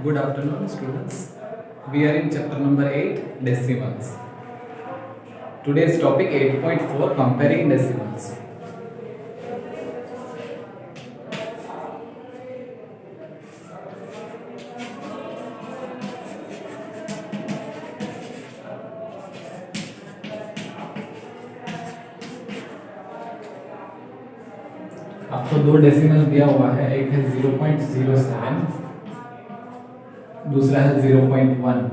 Good afternoon, students. We are in chapter number 8, decimals. Today's topic 8.4, comparing decimals. आपको दो decimal दिया हुआ है, एक है 0.07, दूसरा है 0.1।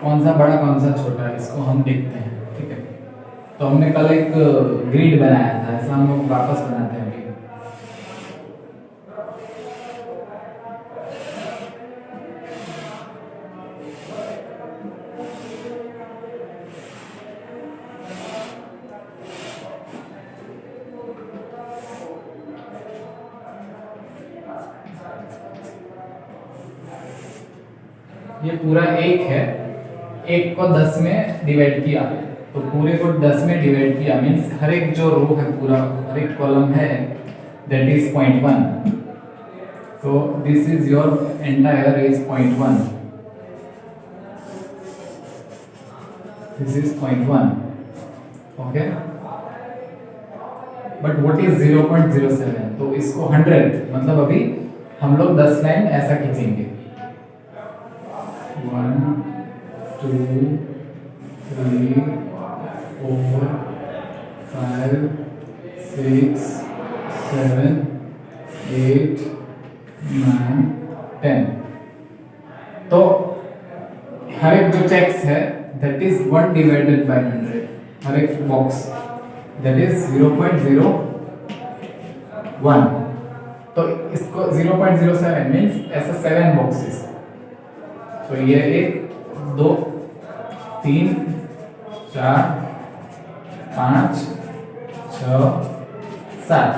कौन सा बड़ा कौन सा छोटा, इसको हम देखते हैं। ठीक है, तो हमने कल एक ग्रिड बनाया था, ऐसा हम लोग वापस बनाते हैं अभी। ये पूरा एक है, एक को 10 में डिवाइड किया, तो पूरे को 10 में डिवाइड किया मींस हर एक जो रो है, पूरा हर एक कॉलम है, that is 0.1। so this is your entire is 0.1, this is 0.1, okay, but what is 0.07? तो इसको 100 मतलब अभी हम लोग 10 लाइन ऐसा खींचेंगे, 1 2 3 4 5 6 7 8 9 10। तो हर एक जो चेक्स है दैट इज 1 डिवाइडेड बाय 100, हर एक बॉक्स दैट इज 0.01। तो इसको 0.07 मींस ऐसा 7 बॉक्सेस। तो ये 1 2 3 4 5 6 7।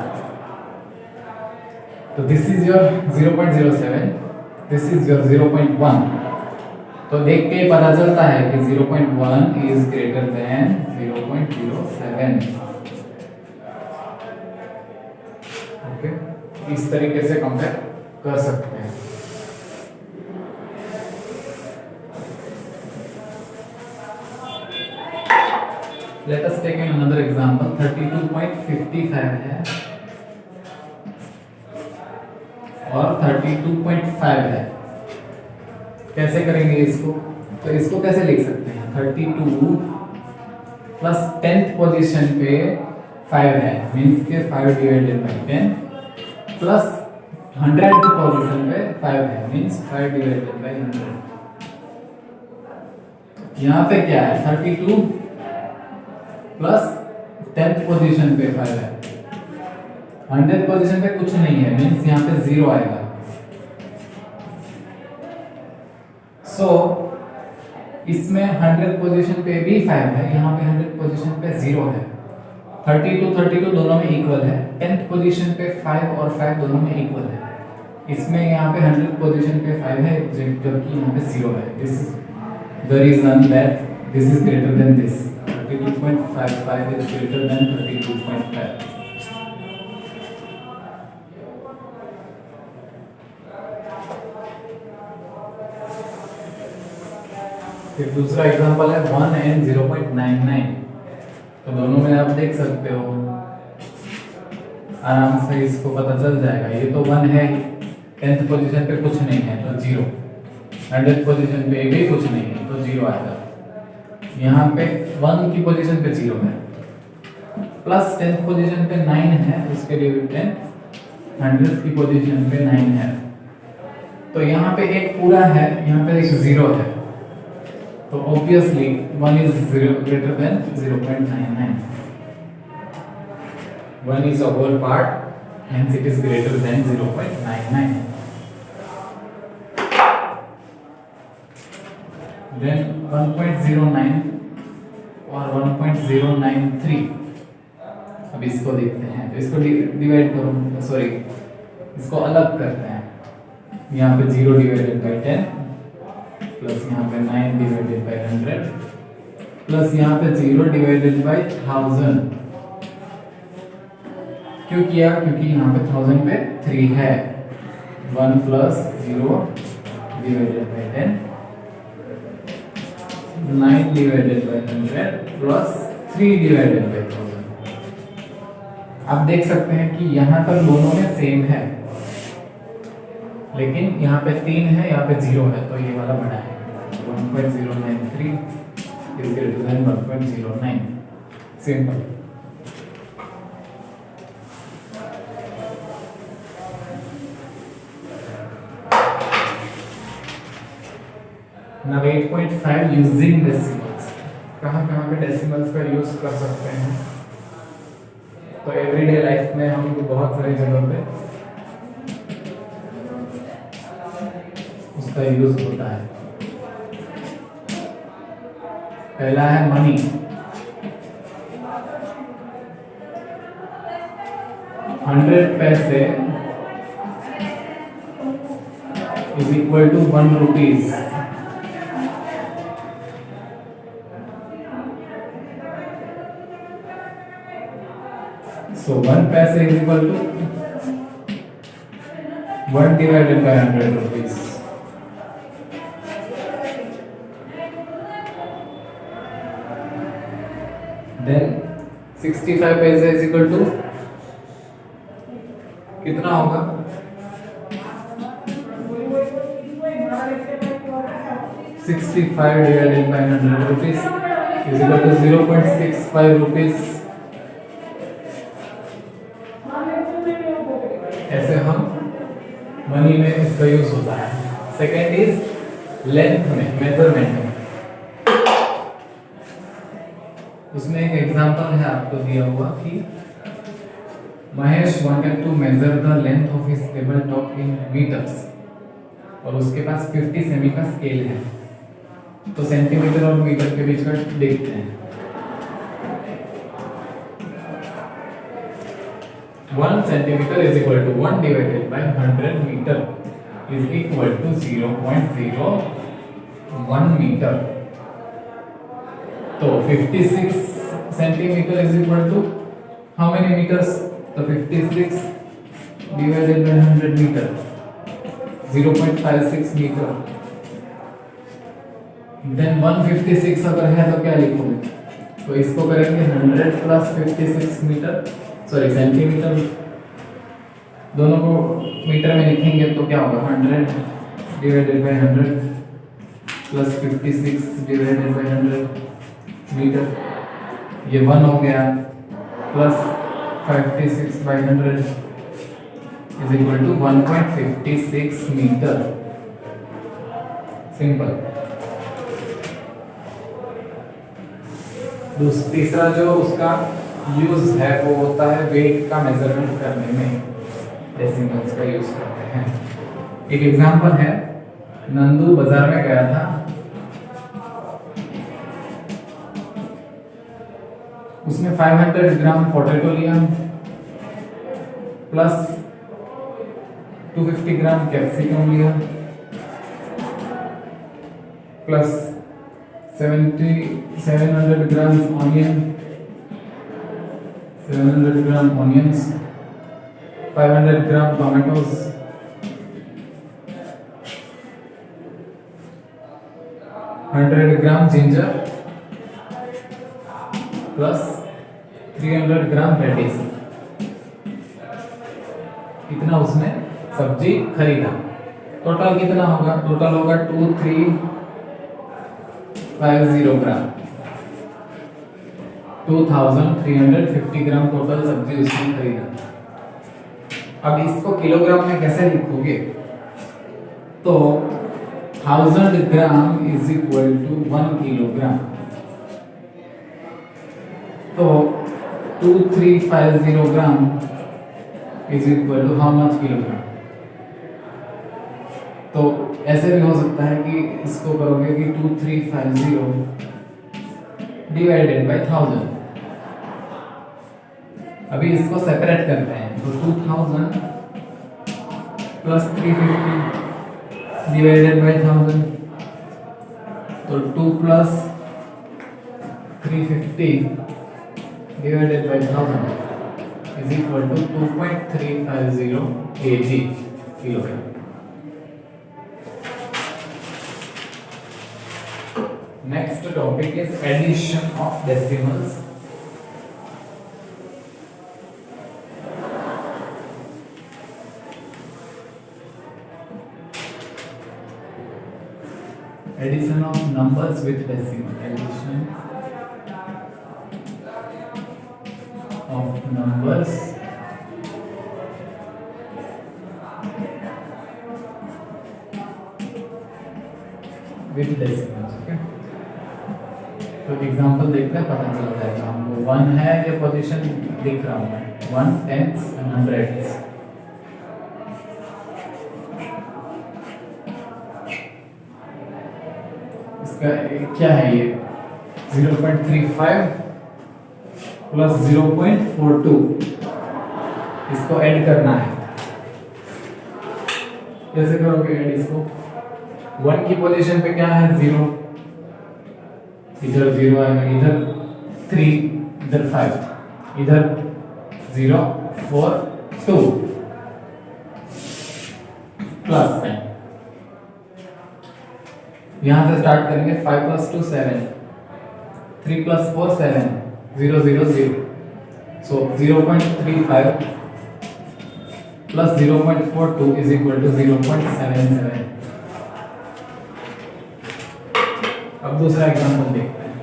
तो this is your 0.07, this is your 0.1। तो देख के पता चलता है कि 0.1 इज ग्रेटर देन 0.07। ओके, इस तरीके से कंपेयर कर सकते हैं। Let us take another example. 32.55 है और 32.5 है। कैसे करेंगे इसको? तो इसको कैसे लिख सकते हैं? 32 प्लस 10th पोजीशन पे 5 है, मीन्स के 5 divided by 10 plus 100th position पे 5 है, मीन्स 5 डिवाइडेड बाई 100। यहाँ पे क्या है? 32 प्लस 10th पोजीशन पे 5 है, 100th पोजीशन पे कुछ नहीं है, मींस यहाँ पे 0 आएगा। सो इसमें 100th पोजीशन पे भी 5 है, यहाँ पे 100th पोजीशन पे 0 है। 32 दोनों में इक्वल है, 10th पोजीशन पे 5 और 5 दोनों में इक्वल है। इसमें यहाँ पे 100th पोजीशन पे 5 है, जबकि यहाँ पे 0 है। This is the reason that this is greater than this. 32.55 is greater than 32.5. फिर दूसरा एग्जांपल है 1 and 0.99। तो दोनों में आप देख सकते हो, आराम से इसको पता चल जाएगा। ये तो 1 है, 10th पोजीशन पे कुछ नहीं है तो 0, 100th पोजीशन पे भी कुछ नहीं है तो 0 आएगा। यहाँ पे 1 की पोजीशन पे 0 है, प्लस 10th पोजीशन पे 9 है, उसके लिए 10, 100th की पोजीशन पे 9 है। तो यहाँ पे एक पूरा है, यहाँ पे एक 0 है, तो obviously 1 is greater then 0.99। 1 is a whole part, hence it is greater than 0.99. Then 1.09 और 1.093। अब इसको देखते हैं, तो इसको डिवाइड करो, सॉरी इसको अलग करते हैं। यहाँ पे 0 डिवाइडेड बाई 10 प्लस यहाँ पे 9 डिवाइडेड बाई 100 प्लस यहाँ पे 0 डिवाइडेड बाई 1000। क्यों किया? क्योंकि यहाँ पे 1000 पे 3 है, 1 plus 0 divided by 10, 9 divided by 100 plus 3 divided by 1000। आप देख सकते हैं कि यहाँ पर दोनों में सेम है, लेकिन यहाँ पे 3 है, यहाँ पे 0 है, तो ये वाला बड़ा है। 1.093 is greater than 1.09। Simple. Now 8.5 using decimals। कहाँ पे डेसिमल्स का यूज कर सकते हैं? तो एवरीडे लाइफ में हम बहुत सारी जगहों पे उसका यूज होता है। पहला है मनी। 100 पैसे is equal to 1 rupees. So 1 paise is equal to 1 divided by 100 rupees। Then 65 paise is equal to कितना होगा? 65 divided by 100 rupees is equal to 0.65 rupees। ऐसे हम मनी में इसका यूज होता है। सेकेंड इज लेंथ में, मेजरमेंट में। उसमें एक एग्जांपल है आपको दिया हुआ कि Mahesh wanted to measure the length of his table top in metres, और उसके पास 50 सेमी का स्केल है। तो सेंटीमीटर और मीटर के बीच का देखते हैं। 1 centimeter is equal to 1 divided by 100 meter is equal to 0.01 meter। तो 56 centimeter is equal to how many meters? तो 56 divided by 100 meter 0.56 meter। Then 156 अगर है तो क्या लिखोगे? तो इसको करेंगे 100 plus 56 मीटर, सॉरी सेंटीमीटर, दोनों को मीटर में लिखेंगे तो क्या होगा? 100 divided by 100 plus 56 divided by 100 metre, ये 1 हो गया, plus 56 by 100 is equal to 1.56 metre. Simple. तीसरा जो उसका यूज है वो होता है वेट का मेजरमेंट करने में, डेसिमल्स का यूज करते हैं। एक एग्जांपल है, नंदू बाजार में गया था, उसने 500 ग्राम पोटैटो लिया प्लस 250 ग्राम कैप्सिकम लिया प्लस 700 ग्राम ऑनियन, 700 ग्राम ऑनियंस, 500 ग्राम टोमेटोज, 100 ग्राम जिंजर प्लस 300 ग्राम रेडिश। इतना उसने सब्जी खरीदा। टोटल कितना होगा? टोटल होगा 2350 ग्राम, 2350 ग्राम टोटल सब्जी उसने खरीदा। अब इसको किलोग्राम में कैसे लिखोगे? तो 1000 gram is equal to 1 kilogram. तो 2350 gram is equal to how much kilogram? तो ऐसे भी हो सकता है कि इसको करोगे कि 2350 डिवाइडेड बाय 1000। अभी इसको सेपरेट करते हैं, तो 2000 प्लस 350 डिवाइडेड बाय 1000, तो 2 plus 350 divided by 1000 is equal to 2.350 kg, kilogram। Next topic is addition of decimals. Addition of numbers with decimal. Addition of numbers with decimals. Okay. तो example देखते हैं, पता चल जाएगा हमको। 1 है, ये पोजीशन दिख रहा हूँ मैं, 1 10s and 100s। इसका क्या है ये 0.35 प्लस 0.42, इसको ऐड करना है। कैसे करोगे ऐड इसको? 1 की पोजीशन पे क्या है 0, इधर 0 आएगा, इधर 3, इधर 5, इधर 0 4 2 प्लस साइन। यहां से स्टार्ट करेंगे। 5 + 2 7, 3 + 4 7, 0 0 0। So 0.35 plus 0.42 is equal to 0.77। अब दूसरा एग्जांपल देखते हैं।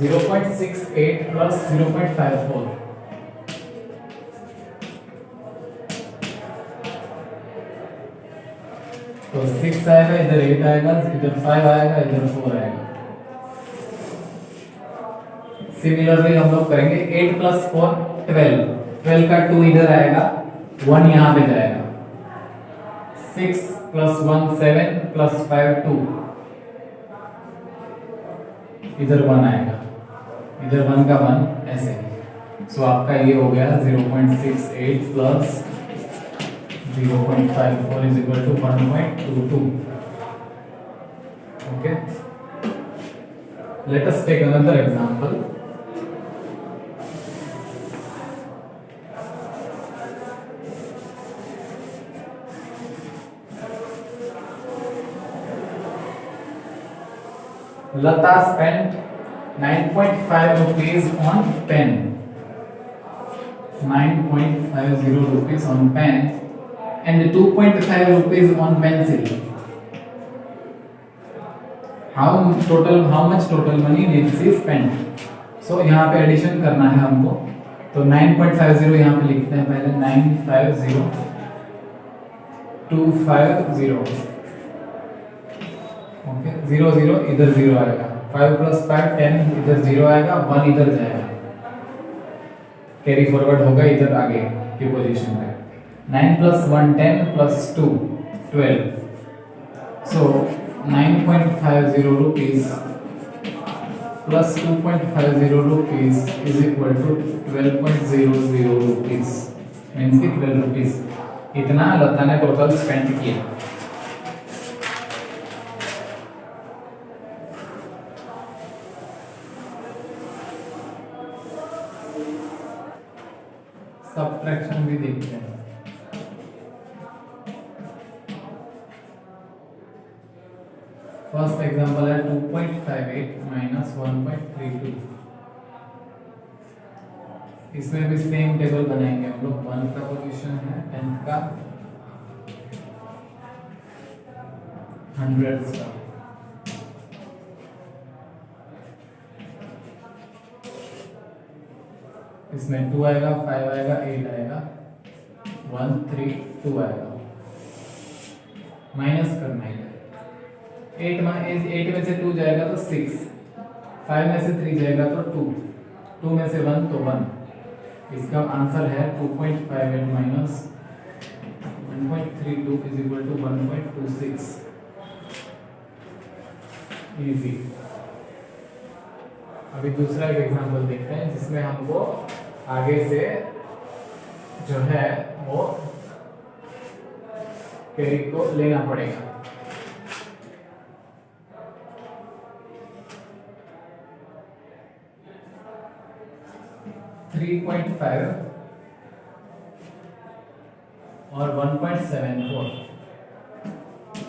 जीरो 0.68 प्लस 0.54, तो 6 आएगा, इधर 8 आएगा, इधर 5 आएगा, इधर 4 आएगा। सिमिलरली हम लोग करेंगे 8 + 4 12, 12 का 2 इधर आएगा, 1 यहाँ पे जाएगा। 6 + 1 7 + 5 2, इधर 1 आएगा, इधर 1 का 1 ऐसे। सो आपका ये हो गया 0.68 plus 0.54 is equal to 1.22। Okay, let us take another example. Lata spent 9.5 rupees on pen. 9.50 rupees on pen and 2.5 rupees on pencil. How much total money needs she spent? So यहाँ पे एडिशन करना है हमको, तो 9.50 यहाँ पे लिखते हैं पहले। 950 250, ओके, 0 0 इधर 0 आएगा, 5 + 5 10, इधर 0 आएगा, 1 इधर जाएगा, कैरी फॉरवर्ड होगा इधर आगे की पोजीशन पे। 9 + 1 10 + 2 12, so 9.50 rupees plus 2.50 rupees is equal to 12.00 rupees, means कि 12 रुपीस। इतना लता ने टोटल स्पेंड किया। सब्ट्रैक्शन भी देखते हैं। फर्स्ट एग्जांपल है 2.58 माइनस 1.32। इसमें भी सेम टेबल बनाएंगे हम लोग। 1 का पोजीशन है, 10th का, 100s का। इसमें 2 आएगा, 5 आएगा, 8 आएगा, 1 3 2 आएगा। माइनस करना है। 8 में से 2 जाएगा तो 6, 5 में से 3 जाएगा तो 2, 2 में से 1 तो 1। इसका आंसर है 2.58 minus 1.32 is equal to 1.26। Easy. अभी दूसरा एक एग्जांपल देखते हैं जिसमें हमको आगे से जो है वो कैरी को लेना पड़ेगा। 3.5 और 1.74,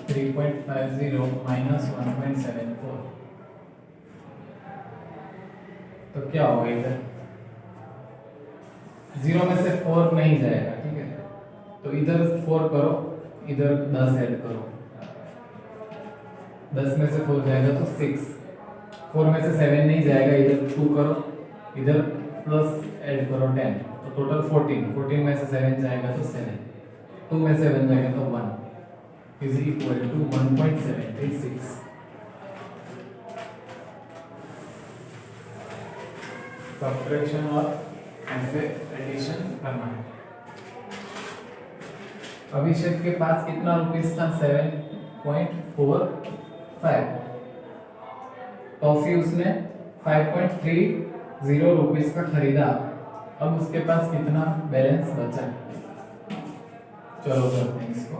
3.50 माइनस 1.74, तो क्या होगा इधर? 0 में से 4 नहीं जाएगा, ठीक है, तो इधर 4 करो, इधर 10 ऐड करो, 10 में से 4 जाएगा तो 6, 4 में से 7 नहीं जाएगा, इधर 2 करो, इधर प्लस ऐड करो 10, तो टोटल 14, 14 में से 7 जाएगा तो 7, 2 में से 7 जाएगा तो 1 इज इक्वल टू 1.76। सब्ट्रैक्शन और ऐसे एडिशन करना है। अभिषेक के पास कितना रुपीस था? 7.45। टॉफी उसने 5.30 रुपीस का खरीदा। अब उसके पास कितना बैलेंस बचा? चलो करते हैं इसको।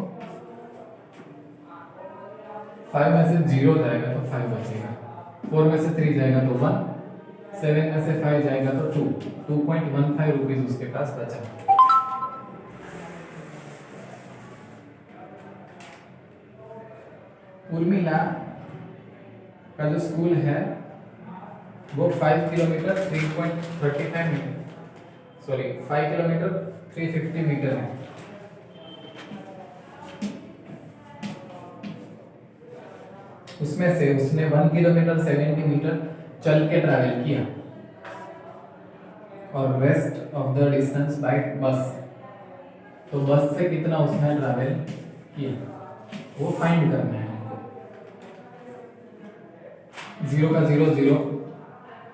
5 में से 0 जाएगा तो 5 बचेगा, 4 में से 3 जाएगा तो 1, 7 में से 5 जाएगा तो 2, 2.15 रुपीस उसके पास बचा। उर्मिला का जो स्कूल है वो 5 kilometre 3.35 metre, sorry 5 kilometre 350 metre है। उसमें से उसने 1 किलोमीटर 70 मीटर चल के ट्रैवल किया और rest of the distance by बस। तो बस से कितना उसने ट्रैवल किया वो फाइंड करना है हमको। 0 का 0 0,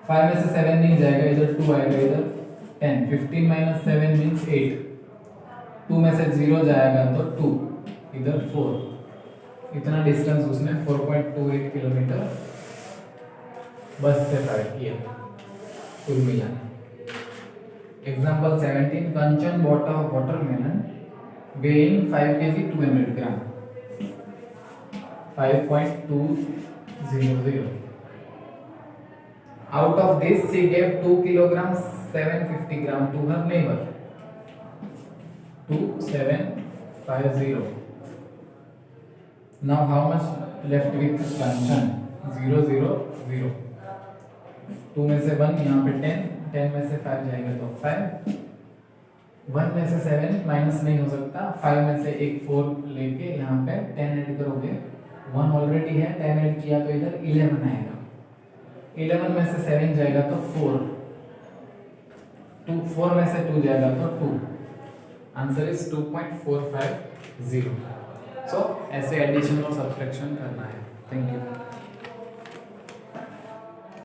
5 में से 7 नहीं जाएगा, इधर 2 आएगा, इधर 10, 15 माइनस 7 मीन्स 8, 2 में से 0 जाएगा तो 2, इधर 4, इतना डिस्टेंस उसने 4.28 किलोमीटर बस से ट्रैवल किया कुल मिला। Example 17, Kanchan bought a watermelon weighing 5 kg 200 gram, 5.200। Out of this she gave 2 kilogram 750 gram to her neighbor, 2750। Now how much left with Kanchan? 0 0 0, 2 में से 1 यहाँ पे 10, 10 में से 5 जाएगा तो 5, 1 में से 7 माइनस नहीं हो सकता, 5 में से एक 4 लेके यहाँ पे 10 ऐड करोगे, 1 ऑलरेडी है, 10 ऐड किया तो इधर 11 आएगा, 11 में से 7 जाएगा तो 4, 4 में से 2 जाएगा तो 2, आंसर इज 2.450। सो ऐसे एडिशन और सब्ट्रैक्शन करना है। Thank you.